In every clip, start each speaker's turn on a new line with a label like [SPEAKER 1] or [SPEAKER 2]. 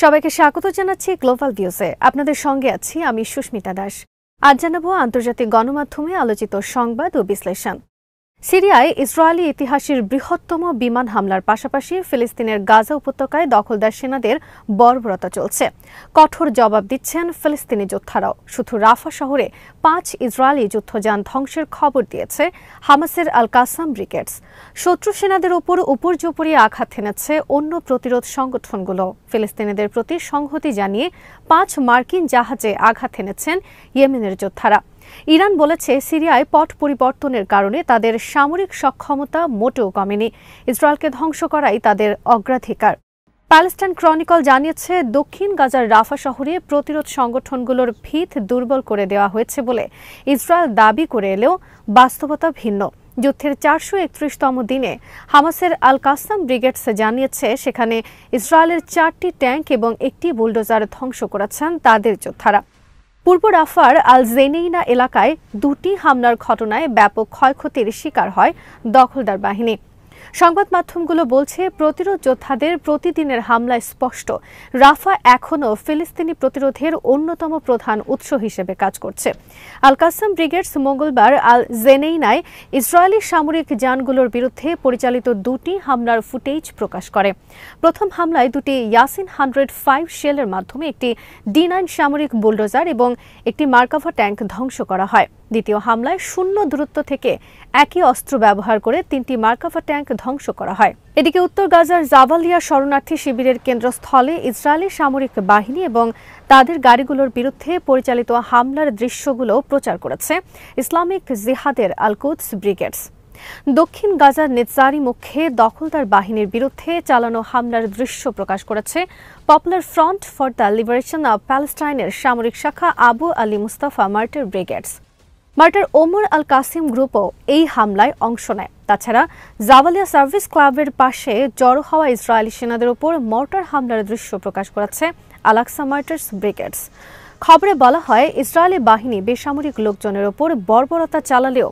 [SPEAKER 1] সবাইকে স্বাগত জানাচ্ছি গ্লোবাল ভিউজে। আপনাদের সঙ্গে আছি আমি সুস্মিতা দাস। আজ জানাবো আন্তর্জাতিক গণমাধ্যমে আলোচিত সংবাদ ও বিশ্লেষণ। সিরিয়ায় ইসরায়েলি ইতিহাসের বৃহত্তম বিমান হামলার পাশাপাশি ফিলিস্তিনের গাজা উপত্যকায় দখলদার সেনাদের বর্বরতা চলছে। কঠোর জবাব দিচ্ছেন ফিলিস্তিনি যোদ্ধারাও। শুধু রাফা শহরে 5 ইসরায়েলি যুদ্ধযান ধ্বংসের খবর দিয়েছে হামাসের আল কাসাম ব্রিগেডস। শত্রু সেনাদের উপর উপর্যুপরি আঘাত হেনেছে অন্য প্রতিরোধ সংগঠনগুলো। ফিলিস্তিনিদের প্রতি সংহতি জানিয়ে 5 মার্কিন জাহাজে আঘাত হেনেছেন ইয়েমেনের যোদ্ধারা। ইরান বলেছে সিরিয়ায় পট পরিবর্তনের কারণে তাদের সামরিক সক্ষমতা মোটেও কমেনি, ইসরায়েলকে ধ্বংস করাই তাদের অগ্রাধিকার। প্যালেস্টাইন ক্রনিকল জানিয়েছে দক্ষিণ গাজার রাফা শহরে প্রতিরোধ সংগঠনগুলোর ভিত দুর্বল করে দেওয়া হয়েছে বলে ইসরায়েল দাবি করে এলেও বাস্তবতা ভিন্ন। যুদ্ধের 431তম দিনে হামাসের আল কাসাম ব্রিগেডস জানিয়েছে সেখানে ইসরায়েলের 4টি ট্যাঙ্ক এবং একটি বুলডোজার ধ্বংস করেছেন তাদের যোদ্ধারা। পূর্ব রাফার আল জেনেইনা এলাকায় 2টি হামলার ঘটনায় ব্যাপক ক্ষয়ক্ষতির শিকার হয় দখলদার বাহিনী। সংবাদ মাধ্যমগুলো বলছে প্রতিরোধ যোদ্ধাদের প্রতিদিনের হামলায় স্পষ্ট রাফা এখনও ফিলিস্তিনি প্রতিরোধের অন্যতম প্রধান উৎস হিসেবে কাজ করছে। আল কাসাম ব্রিগেডস মঙ্গলবার আল জেনেইনায় ইসরায়েলি সামরিক যানগুলোর বিরুদ্ধে পরিচালিত 2টি হামলার ফুটেজ প্রকাশ করে। প্রথম হামলায় 2টি ইয়াসিন 105 শেলের মাধ্যমে একটি D9 সামরিক বুলডোজার এবং একটি মার্কাভা ট্যাঙ্ক ধ্বংস করা হয়। দ্বিতীয় হামলায় শূন্য দূরত্ব থেকে একই অস্ত্র ব্যবহার করে 3টি মার্কাভা ট্যাঙ্ক ধ্বংস করা হয়। এদিকে উত্তর গাজার জাবালিয়া শরণার্থী শিবিরের কেন্দ্রস্থলে ইসরায়েলি সামরিক বাহিনী এবং তাদের গাড়িগুলোর বিরুদ্ধে পরিচালিত হামলার দৃশ্যগুলো প্রচার করেছে ইসলামিক জিহাদের আল কুদস ব্রিগেডস। দক্ষিণ গাজার নেতজারি মুখে দখলদার বাহিনীর বিরুদ্ধে চালানো হামলার দৃশ্য প্রকাশ করেছে popular front for the liberation of প্যালেস্টাইনের সামরিক শাখা Abu Ali Mustafa martyr brigades. Martyr Omar al Qassem গ্রুপও এই হামলায় অংশ নেয়। তাছাড়া জাবালিয়া সার্ভিস ক্লাবের পাশে জড়ো হওয়া ইসরায়েলি সেনাদের উপর মর্টার হামলার দৃশ্য প্রকাশ করেছে আল আকসা মার্টার্স ব্রিগেডস। খবরে বলা হয় ইসরায়েলি বাহিনী বেসামরিক লোকজনের ওপর বর্বরতা চালালেও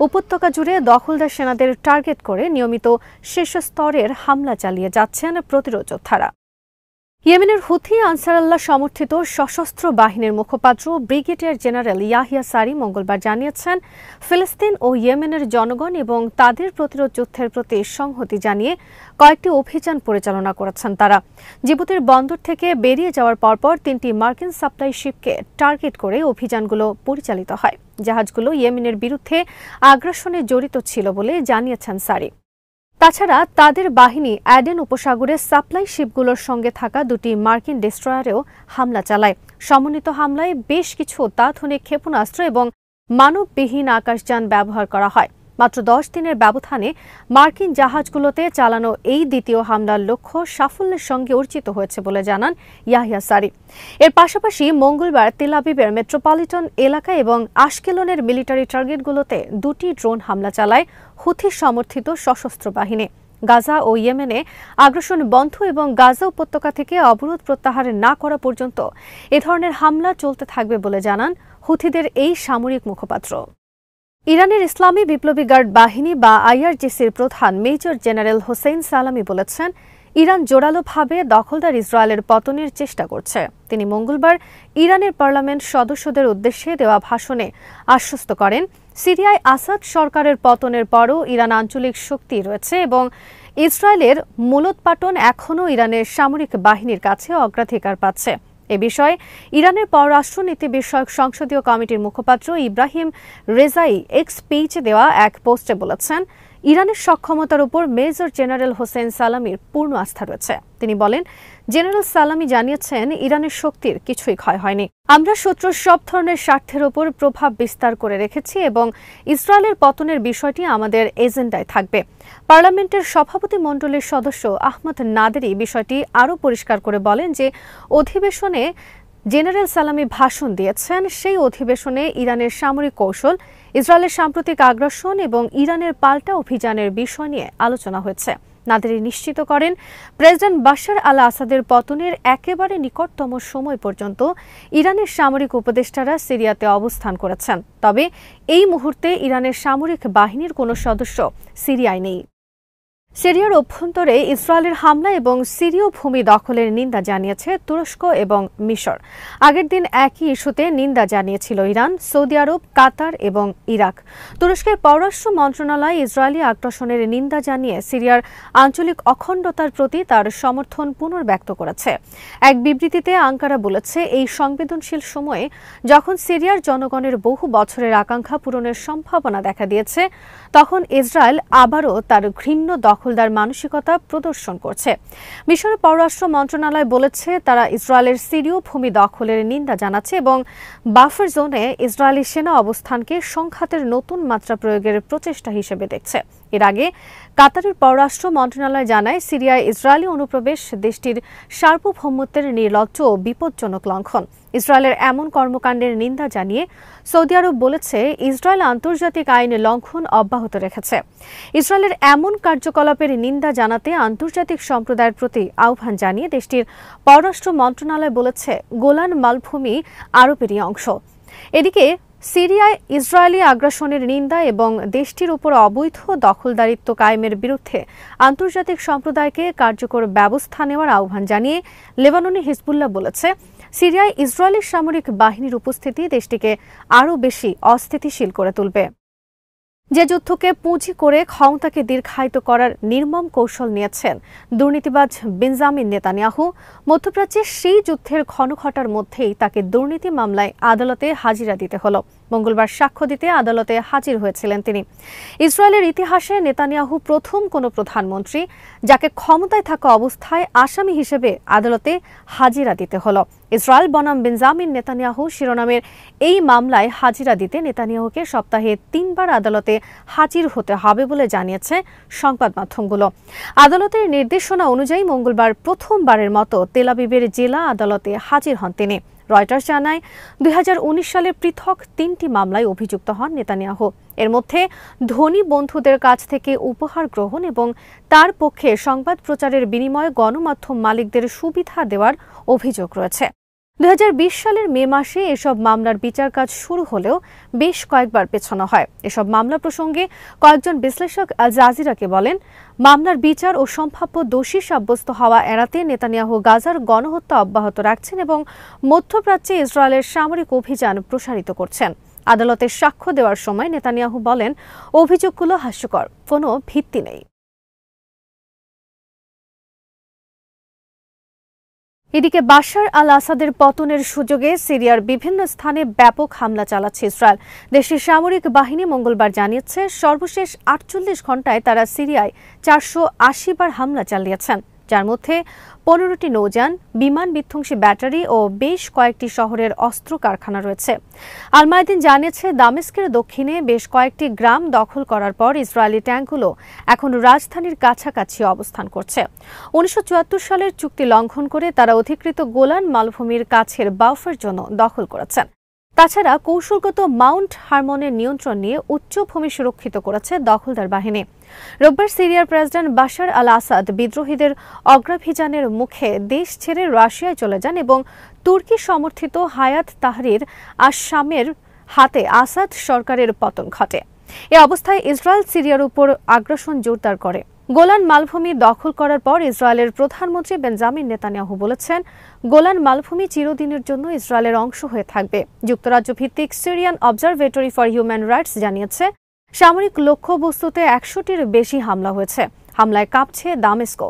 [SPEAKER 1] উপত্যকা জুড়ে দখলদার সেনাদের টার্গেট করে নিয়মিত শীর্ষ স্তরের হামলা চালিয়ে যাচ্ছেন প্রতিরোধ যোদ্ধারা। ইয়েমেনের হুথি আনসারাল্লাহ সমর্থিত সশস্ত্র বাহিনীর মুখপাত্র ব্রিগেডিয়ার জেনারেল ইয়াহিয়া সারি মঙ্গলবার জানিয়েছেন ফিলিস্তিন ও ইয়েমেনের জনগণ এবং তাদের প্রতিরোধ যুদ্ধের প্রতি সংহতি জানিয়ে কয়েকটি অভিযান পরিচালনা করেছেন তারা। জিবুতির বন্দর থেকে বেরিয়ে যাওয়ার পরপর 3টি মার্কিন সাপ্লাই শিপকে টার্গেট করে অভিযানগুলো পরিচালিত হয়। জাহাজগুলো ইয়েমেনের বিরুদ্ধে আগ্রাসনে জড়িত ছিল বলে জানিয়েছেন সারি। তাছাড়া তাদের বাহিনী অ্যাডেন উপসাগরে সাপ্লাই শিপগুলোর সঙ্গে থাকা 2টি মার্কিন ডেস্ট্রয়ারেও হামলা চালায়। সমন্বিত হামলায় বেশ কিছু অত্যাধুনিক ক্ষেপণাস্ত্র এবং মানববিহীন আকাশযান ব্যবহার করা হয়। মাত্র 10 দিনের ব্যবধানে মার্কিন জাহাজগুলোতে চালানো এই দ্বিতীয় হামলার লক্ষ্য সাফল্যের সঙ্গে অর্জিত হয়েছে বলে জানান ইয়াহিয়া সারি। এর পাশাপাশি মঙ্গলবার তেল আবিবের মেট্রোপলিটন এলাকা এবং আশকেলনের মিলিটারি টার্গেটগুলোতে 2টি ড্রোন হামলা চালায় হুথি সমর্থিত সশস্ত্র বাহিনী। গাজা ও ইয়েমেনে আগ্রাসন বন্ধ এবং গাজা উপত্যকা থেকে অবরোধ প্রত্যাহার না করা পর্যন্ত এ ধরনের হামলা চলতে থাকবে বলে জানান হুথিদের এই সামরিক মুখপাত্র। ইরানের ইসলামী বিপ্লবী গার্ড বাহিনী বা IRGCর প্রধান মেজর জেনারেল হোসেইন সালামি বলেছেন ইরান জোরালোভাবে দখলদার ইসরায়েলের পতনের চেষ্টা করছে। তিনি মঙ্গলবার ইরানের পার্লামেন্ট সদস্যদের উদ্দেশ্যে দেওয়া ভাষণে আশ্বস্ত করেন সিরিয়ায় আসাদ সরকারের পতনের পরও ইরান আঞ্চলিক শক্তি রয়েছে এবং ইসরায়েলের মূলোৎপাটন এখনও ইরানের সামরিক বাহিনীর কাছে অগ্রাধিকার পাচ্ছে। এ বিষয়ে ইরানের পররাষ্ট্রনীতি বিষয়ক সংসদীয় কমিটির মুখপাত্র ইব্রাহিম রেজাই এক্স পেজে দেওয়া এক পোস্টে বলেছেন ইরানের সক্ষমতার উপর মেজর জেনারেল হোসেন সালামির পূর্ণ আস্থা রয়েছে। তিনি বলেন জেনারেল সালামি জানিয়েছেন ইরানের শক্তির কিছুই ক্ষয় হয়নি। আমরা শত্রুর সব ধরনের স্বার্থের উপর প্রভাব বিস্তার করে রেখেছি এবং ইসরায়েলের পতনের বিষয়টি আমাদের এজেন্ডায় থাকবে। পার্লামেন্টের সভাপতি মণ্ডলীর সদস্য আহমদ নাদেরি বিষয়টি আরও পরিষ্কার করে বলেন যে অধিবেশনে জেনারেল সালামি ভাষণ দিয়েছেন। সেই অধিবেশনে ইরানের সামরিক কৌশল, ইসরায়েলের সাম্প্রতিক আগ্রাসন এবং ইরানের পাল্টা অভিযানের বিষয় নিয়ে আলোচনা হয়েছে। নাদেরি নিশ্চিত করেন প্রেসিডেন্ট বাশার আল আসাদের পতনের একেবারে নিকটতম সময় পর্যন্ত ইরানের সামরিক উপদেষ্টারা সিরিয়াতে অবস্থান করেছেন। তবে এই মুহূর্তে ইরানের সামরিক বাহিনীর কোনো সদস্য সিরিয়ায় নেই। সিরিয়ার অভ্যন্তরে ইসরায়েলের হামলা এবং সিরীয় ভূমি দখলের নিন্দা জানিয়েছে তুরস্ক এবং মিশর। আগের দিন একই ইস্যুতে নিন্দা জানিয়েছিল ইরান, সৌদি আরব, কাতার এবং ইরাক। তুরস্কের পররাষ্ট্র মন্ত্রণালয় ইসরায়েলি আগ্রাসনের নিন্দা জানিয়ে সিরিয়ার আঞ্চলিক অখণ্ডতার প্রতি তার সমর্থন পুনর্ব্যক্ত করেছে। এক বিবৃতিতে আঙ্কারা বলেছে, এই সংবেদনশীল সময়ে যখন সিরিয়ার জনগণের বহু বছরের আকাঙ্ক্ষা পূরণের সম্ভাবনা দেখা দিয়েছে, তখন ইসরায়েল আবারও তার ঘৃণ্য দখলদার মানসিকতা প্রদর্শন করছে। মিশরের পররাষ্ট্র মন্ত্রণালয় বলেছে, তারা ইসরায়েলের সিরীয় ভূমি দখলের নিন্দা জানাচ্ছে এবং বাফার জোনে ইসরায়েলি সেনা অবস্থানকে সংঘাতের নতুন মাত্রা প্রয়োগের প্রচেষ্টা হিসেবে দেখছে। এর আগে কাতারের পররাষ্ট্র মন্ত্রণালয় জানায়, সিরিয়ায় ইসরায়েলি অনুপ্রবেশ দেশটির সার্বভৌমত্বের নির্লজ্জ ও বিপজ্জনক লঙ্ঘন। ইসরায়েলের এমন কর্মকাণ্ডের নিন্দা জানিয়ে সৌদি আরব বলেছে, ইসরায়েল আন্তর্জাতিক আইন লঙ্ঘন অব্যাহত রেখেছে। ইসরায়েলের এমন কার্যকলাপের নিন্দা জানাতে আন্তর্জাতিক সম্প্রদায়ের প্রতি আহ্বান জানিয়ে দেশটির পররাষ্ট্র মন্ত্রণালয় বলেছে, গোলান মালভূমি আরবেরই অংশ। এদিকে সিরিয়ায় ইসরায়েলি আগ্রাসনের নিন্দা এবং দেশটির উপর অবৈধ দখলদারিত্ব কায়েমের বিরুদ্ধে আন্তর্জাতিক সম্প্রদায়কে কার্যকর ব্যবস্থা নেওয়ার আহ্বান জানিয়ে লেবাননি হিজবুল্লাহ বলেছে, সিরিয়ায় ইসরায়েলি সামরিক বাহিনীর উপস্থিতি দেশটিকে আরও বেশি অস্থিতিশীল করে তুলবে। যে যুদ্ধকে পুঁজি করে ক্ষমতাকে দীর্ঘায়িত করার নির্মম কৌশল নিয়েছেন দুর্নীতিবাজ বেঞ্জামিন নেতানিয়াহু, মধ্যপ্রাচ্যে সেই যুদ্ধের ক্ষণঘটার মধ্যেই তাকে দুর্নীতি মামলায় আদালতে হাজিরা দিতে হলো। মঙ্গলবার সাক্ষ্য দিতে আদালতে হাজির হয়েছিলেন তিনি। ইসরায়েলের ইতিহাসে নেতানিয়াহু প্রথম কোনো প্রধানমন্ত্রী যাকে ক্ষমতায় থাকা অবস্থায় আসামি হিসেবে আদালতে হাজিরা দিতে হলো। ইসরায়েল বনাম বেঞ্জামিন নেতানিয়াহু শিরোনামের এই মামলায় হাজিরা দিতে নেতানিয়াহুকে সপ্তাহে 3 বার আদালতে হাজির হতে হবে বলে জানিয়েছে সংবাদ মাধ্যমগুলো। আদালতের নির্দেশনা অনুযায়ী মঙ্গলবার প্রথমবারের মতো তেল আবিবের জেলা আদালতে হাজির হন তিনি। রয়টার্স জানায়, 2019 সালে পৃথক 3টি মামলায় অভিযুক্ত হন নেতানিয়াহু। এর মধ্যে ধনী বন্ধুদের কাছ থেকে উপহার গ্রহণ এবং তার পক্ষে সংবাদ প্রচারের বিনিময়ে গণমাধ্যম মালিকদের সুবিধা দেওয়ার অভিযোগ রয়েছে। 2020 সালের মে মাসে এসব মামলার বিচার কাজ শুরু হলেও বেশ কয়েকবার পেছানো হয়। এসব মামলা প্রসঙ্গে কয়েকজন বিশ্লেষক আল জাজিরাকে বলেন, মামলার বিচার ও সম্ভাব্য দোষী সাব্যস্ত হওয়া এড়াতে নেতানিয়াহু গাজার গণহত্যা অব্যাহত রাখছেন এবং মধ্যপ্রাচ্যে ইসরায়েলের সামরিক অভিযান প্রসারিত করছেন। আদালতে সাক্ষ্য দেওয়ার সময় নেতানিয়াহু বলেন, অভিযোগগুলো হাস্যকর, কোনো ভিত্তি নেই। এদিকে বাশার আল আসাদের পতনের সুযোগে সিরিয়ার বিভিন্ন স্থানে ব্যাপক হামলা চালাচ্ছে ইসরায়েল। দেশটির সামরিক বাহিনী মঙ্গলবার জানিয়েছে, সর্বশেষ 48 ঘণ্টায় তারা সিরিয়ায় 480 বার হামলা চালিয়েছেন, যার মধ্যে 15টি নৌযান, বিমান বিধ্বংসী ব্যাটারি ও বেশ কয়েকটি শহরের অস্ত্র কারখানা রয়েছে। আল মায়াদিন জানিয়েছে, দামেস্কের দক্ষিণে বেশ কয়েকটি গ্রাম দখল করার পর ইসরায়েলি ট্যাঙ্কগুলো এখন রাজধানীর কাছাকাছি অবস্থান করছে। 1974 সালের চুক্তি লঙ্ঘন করে তারা অধিকৃত গোলান মালভূমির কাছের বাফার জোন দখল করেছেন। তাছাড়া কৌশলগত মাউন্ট হারমনের নিয়ন্ত্রণ নিয়ে উচ্চভূমি সুরক্ষিত করেছে দখলদার বাহিনী। রোববার সিরিয়ার প্রেসিডেন্ট বাশার আল আসাদ বিদ্রোহীদের অগ্রাভিযানের মুখে দেশ ছেড়ে রাশিয়ায় চলে যান এবং তুর্কি সমর্থিত হায়াত তাহরির আশ-শামের হাতে আসাদ সরকারের পতন ঘটে। এ অবস্থায় ইসরায়েল সিরিয়ার উপর আগ্রাসন জোরদার করে। গোলান মালভূমি দখল করার পর ইসরায়েলের প্রধানমন্ত্রী বেঞ্জামিন নেতানিয়াহু বলেছেন, গোলান মালভূমি চিরদিনের জন্য ইসরায়েলের অংশ হয়ে থাকবে। যুক্তরাজ্য ভিত্তিক Syrian observatory for human rights জানিয়েছে, সামরিক লক্ষ্যবস্তুতে 100টির বেশি হামলা হয়েছে। হামলায় কাঁপছে দামেস্ক।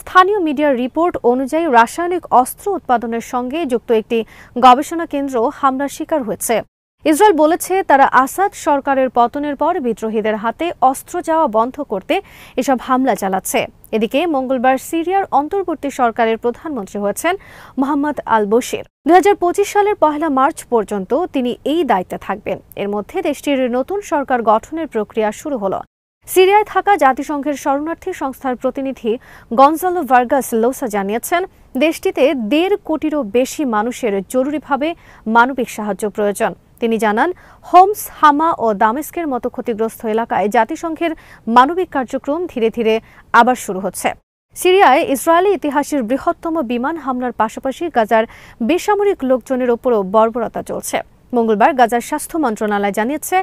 [SPEAKER 1] স্থানীয় মিডিয়ার রিপোর্ট অনুযায়ী রাসায়নিক অস্ত্র উৎপাদনের সঙ্গে যুক্ত একটি গবেষণা কেন্দ্র হামলার শিকার হয়েছে। ইসরায়েল বলেছে, তারা আসাদ সরকারের পতনের পর বিদ্রোহীদের হাতে অস্ত্র যাওয়া বন্ধ করতে এসব হামলা চালাচ্ছে। এদিকে মঙ্গলবার সিরিয়ার অন্তর্বর্তী সরকারের প্রধানমন্ত্রী হয়েছেন মোহাম্মদ আল বশির। 2025 সালের 1 মার্চ পর্যন্ত তিনি এই দায়িত্বে থাকবেন। এর মধ্যে দেশটির নতুন সরকার গঠনের প্রক্রিয়া শুরু হলো। সিরিয়ায় থাকা জাতিসংঘের শরণার্থী সংস্থার প্রতিনিধি গনজালো ভার্গাস লোসা জানিয়েছেন, দেশটিতে 1.5 কোটিরও বেশি মানুষের জরুরিভাবে মানবিক সাহায্য প্রয়োজন। তিনি জানান, হোমস, হামা ও দামেস্কের মতো ক্ষতিগ্রস্ত এলাকায় জাতিসংঘের মানবিক কার্যক্রম ধীরে ধীরে আবার শুরু হচ্ছে। সিরিয়ায় ইসরায়েলি ইতিহাসের বৃহত্তম বিমান হামলার পাশাপাশি গাজার বেসামরিক লোকজনের ওপরও বর্বরতা চলছে। মঙ্গলবার গাজার স্বাস্থ্য মন্ত্রণালয় জানিয়েছে,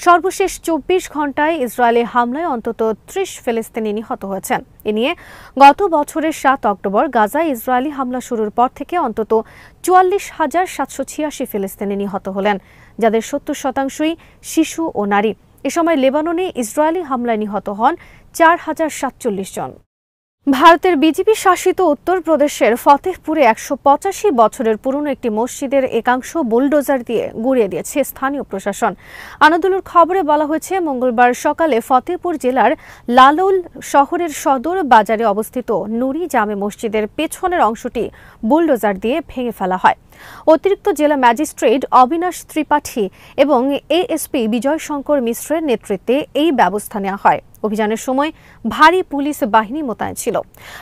[SPEAKER 1] সর্বশেষ 24 ঘণ্টায় ইসরায়েলি হামলায় অন্তত 30 ফিলিস্তিনি নিহত হয়েছেন। এ নিয়ে গত বছরের 7 অক্টোবর গাজায় ইসরায়েলি হামলা শুরুর পর থেকে অন্তত 44,786 ফিলিস্তিনি নিহত হলেন, যাদের 70% শিশু ও নারী। এ সময় লেবাননে ইসরায়েলি হামলায় নিহত হন 4,047 জন। ভারতের বিজেপি শাসিত উত্তরপ্রদেশের ফতেহপুরে 185 বছরের পুরনো একটি মসজিদের একাংশ বুলডোজার দিয়ে গুঁড়িয়ে দিয়েছে স্থানীয় প্রশাসন। আনাদুলুর খবরে বলা হয়েছে, মঙ্গলবার সকালে ফতেহপুর জেলার লালৌল শহরের সদর বাজারে অবস্থিত নুরি জামে মসজিদের পেছনের অংশটি বুলডোজার দিয়ে ভেঙে ফেলা হয়। অতিরিক্ত জেলা ম্যাজিস্ট্রেট অবিনাশ ত্রিপাঠী এবং এএসপি বিজয় শঙ্কর মিশ্রের নেতৃত্বে এই ব্যবস্থা নেওয়া হয়। অভিযানের সময় ভারী পুলিশ বাহিনী মোতায়েন ছিল।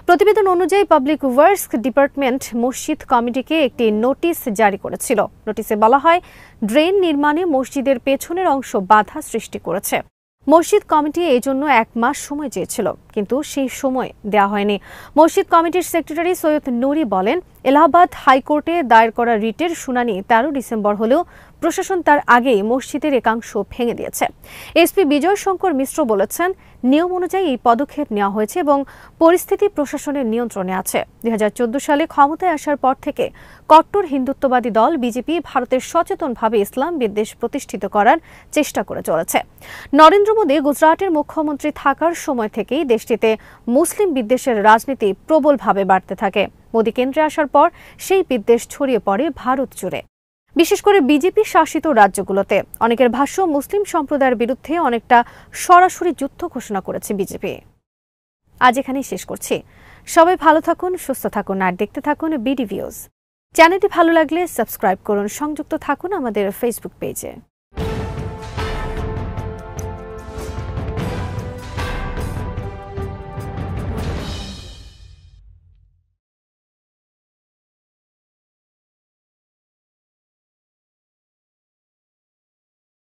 [SPEAKER 1] প্রতিবেদন অনুযায়ী পাবলিক ওয়ার্কস ডিপার্টমেন্ট মসজিদ কমিটিকে একটি নোটিশ জারি করেছিল। নোটিশে বলা হয়, ড্রেন নির্মাণে মসজিদের পেছনের অংশ বাধা সৃষ্টি করেছে। মসজিদ কমিটি এই জন্য 1 মাস সময় চেয়েছিল, কিন্তু সেই সময় দেওয়া হয়নি। মসজিদ কমিটির সেক্রেটারি সৈয়দ নুরি বলেন, এলাহাবাদ হাইকোর্টে দায়ের করা রিটের শুনানি 13 ডিসেম্বর হলেও প্রশাসন তার আগেই মসজিদের একাংশ ভেঙে দিয়েছে। এসপি বিজয় শঙ্কর মিশ্র বলেছেন, নিয়ম অনুযায়ী এই পদক্ষেপ নেওয়া হয়েছে এবং পরিস্থিতি প্রশাসনের নিয়ন্ত্রণে আছে। 2014 সালে ক্ষমতায় আসার পর থেকে কট্টর হিন্দুত্ববাদী দল বিজেপি ভারতের সচেতনভাবে ইসলাম বিদ্বেষ প্রতিষ্ঠিত করার চেষ্টা করে চলেছে। নরেন্দ্র মোদী গুজরাটের মুখ্যমন্ত্রী থাকার সময় থেকেই দেশটিতে মুসলিম বিদ্বেষের রাজনীতি প্রবলভাবে বাড়তে থাকে। মোদী কেন্দ্রে আসার পর সেই বিদ্বেষ ছড়িয়ে পড়ে ভারত জুড়ে, বিশেষ করে বিজেপি শাসিত রাজ্যগুলোতে। অনেকের ভাষ্য, মুসলিম সম্প্রদায়ের বিরুদ্ধে অনেকটা সরাসরি যুদ্ধ ঘোষণা করেছে বিজেপি। আজ এখানেই শেষ করছি। সবাই ভালো থাকুন, সুস্থ থাকুন আর দেখতে থাকুন বিডি ভিউজ। চ্যানেলটি ভালো লাগলে সাবস্ক্রাইব করুন, সংযুক্ত থাকুন আমাদের ফেসবুক পেজে।